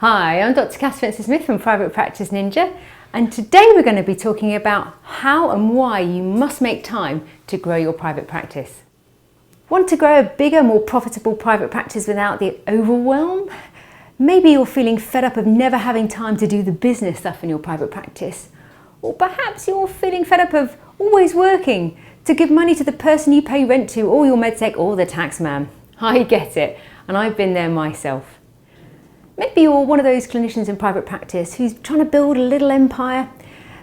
Hi, I'm Dr. Kath Spencer-Smith from Private Practice Ninja, and today we're going to be talking about how and why you must make time to grow your private practice. Want to grow a bigger, more profitable private practice without the overwhelm? Maybe you're feeling fed up of never having time to do the business stuff in your private practice. Or perhaps you're feeling fed up of always working to give money to the person you pay rent to, or your medsec, or the tax man. I get it, and I've been there myself. Maybe you're one of those clinicians in private practice who's trying to build a little empire,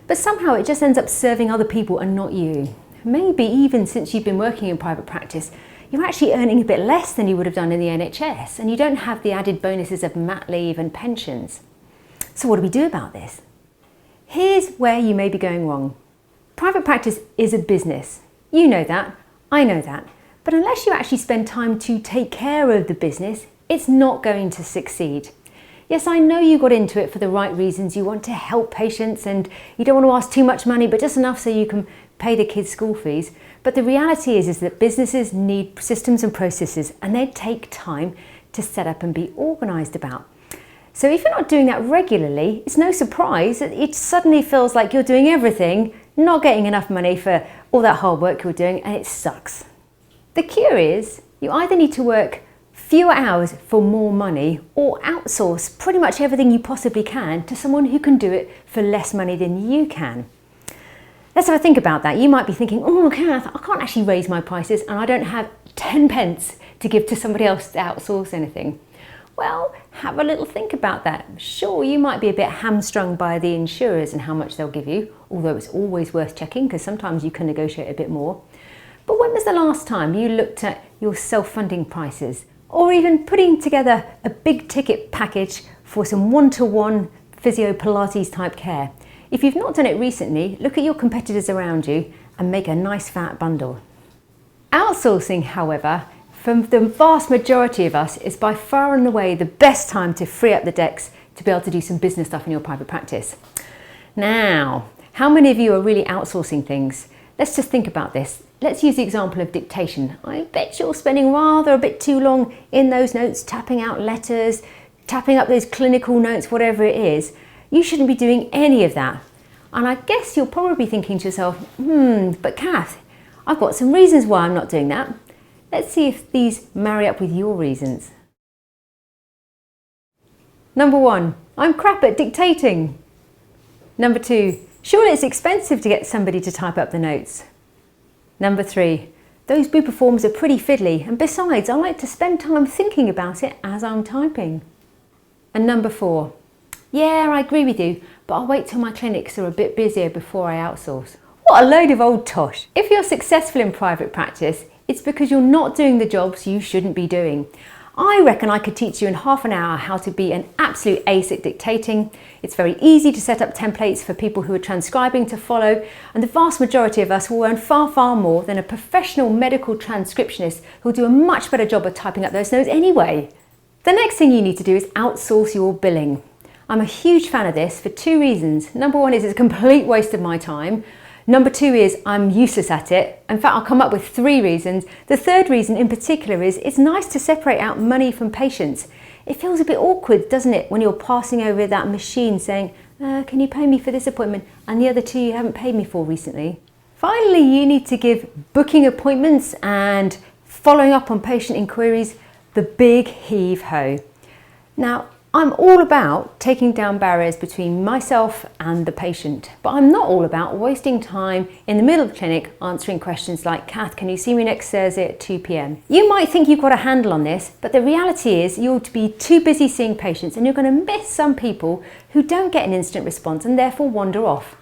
but somehow it just ends up serving other people and not you. Maybe even since you've been working in private practice, you're actually earning a bit less than you would have done in the NHS, and you don't have the added bonuses of mat leave and pensions. So what do we do about this? Here's where you may be going wrong. Private practice is a business. You know that, I know that, but unless you actually spend time to take care of the business, it's not going to succeed. Yes, I know you got into it for the right reasons. You want to help patients and you don't want to ask too much money, but just enough so you can pay the kids' school fees. But the reality is that businesses need systems and processes, and they take time to set up and be organised about. So if you're not doing that regularly, it's no surprise that it suddenly feels like you're doing everything, not getting enough money for all that hard work you're doing, and it sucks. The cure is you either need to work fewer hours for more money, or outsource pretty much everything you possibly can to someone who can do it for less money than you can. Let's have a think about that. You might be thinking, oh Kath, I can't actually raise my prices and I don't have 10 pence to give to somebody else to outsource anything. Well, have a little think about that. Sure, you might be a bit hamstrung by the insurers and how much they'll give you, although it's always worth checking because sometimes you can negotiate a bit more. But when was the last time you looked at your self-funding prices, or even putting together a big ticket package for some one-to-one physio Pilates type care? If you've not done it recently, look at your competitors around you and make a nice fat bundle. Outsourcing, however, for the vast majority of us, is by far and away the best time to free up the decks to be able to do some business stuff in your private practice. Now, how many of you are really outsourcing things? Let's just think about this. Let's use the example of dictation. I bet you're spending rather a bit too long in those notes, tapping out letters, tapping up those clinical notes, whatever it is. You shouldn't be doing any of that. And I guess you're probably thinking to yourself, but Kath, I've got some reasons why I'm not doing that. Let's see if these marry up with your reasons. Number 1, I'm crap at dictating. Number 2, surely it's expensive to get somebody to type up the notes. Number 3, those booper forms are pretty fiddly, and besides, I like to spend time thinking about it as I'm typing. And number 4, yeah, I agree with you, but I'll wait till my clinics are a bit busier before I outsource. What a load of old tosh. If you're successful in private practice, it's because you're not doing the jobs you shouldn't be doing. I reckon I could teach you in half an hour how to be an absolute ace at dictating. It's very easy to set up templates for people who are transcribing to follow, and the vast majority of us will earn far, far more than a professional medical transcriptionist who'll do a much better job of typing up those notes anyway. The next thing you need to do is outsource your billing. I'm a huge fan of this for 2 reasons. Number 1 is it's a complete waste of my time. Number 2 is I'm useless at it. In fact, I'll come up with 3 reasons. The third reason in particular is it's nice to separate out money from patients. It feels a bit awkward, doesn't it, when you're passing over that machine saying, can you pay me for this appointment, and the other 2 you haven't paid me for recently. Finally, you need to give booking appointments and following up on patient inquiries the big heave-ho. Now, I'm all about taking down barriers between myself and the patient, but I'm not all about wasting time in the middle of the clinic answering questions like, Kath, can you see me next Thursday at 2 p.m? You might think you've got a handle on this, but the reality is you'll be too busy seeing patients and you're going to miss some people who don't get an instant response and therefore wander off.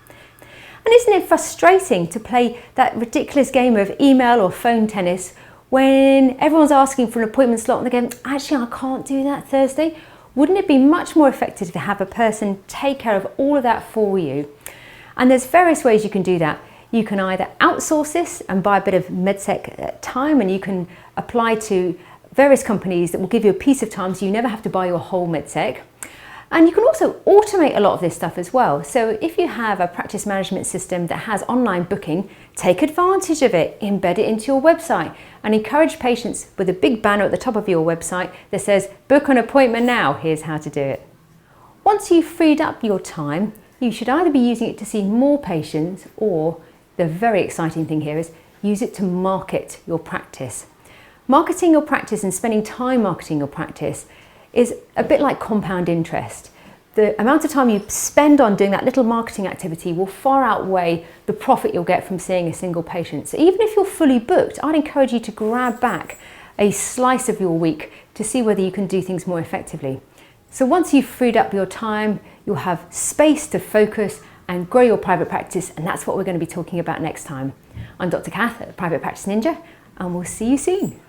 And isn't it frustrating to play that ridiculous game of email or phone tennis when everyone's asking for an appointment slot and they're going, actually, I can't do that Thursday? Wouldn't it be much more effective to have a person take care of all of that for you? And there's various ways you can do that. You can either outsource this and buy a bit of medsec time, and you can apply to various companies that will give you a piece of time so you never have to buy your whole medsec. And you can also automate a lot of this stuff as well. So if you have a practice management system that has online booking, take advantage of it, embed it into your website, and encourage patients with a big banner at the top of your website that says, book an appointment now, here's how to do it. Once you've freed up your time, you should either be using it to see more patients, or the very exciting thing here is use it to market your practice. Marketing your practice and spending time marketing your practice is a bit like compound interest. The amount of time you spend on doing that little marketing activity will far outweigh the profit you'll get from seeing a single patient. So even if you're fully booked, I'd encourage you to grab back a slice of your week to see whether you can do things more effectively. So once you've freed up your time, you'll have space to focus and grow your private practice, and that's what we're going to be talking about next time. I'm Dr. Kath at Private Practice Ninja, and we'll see you soon.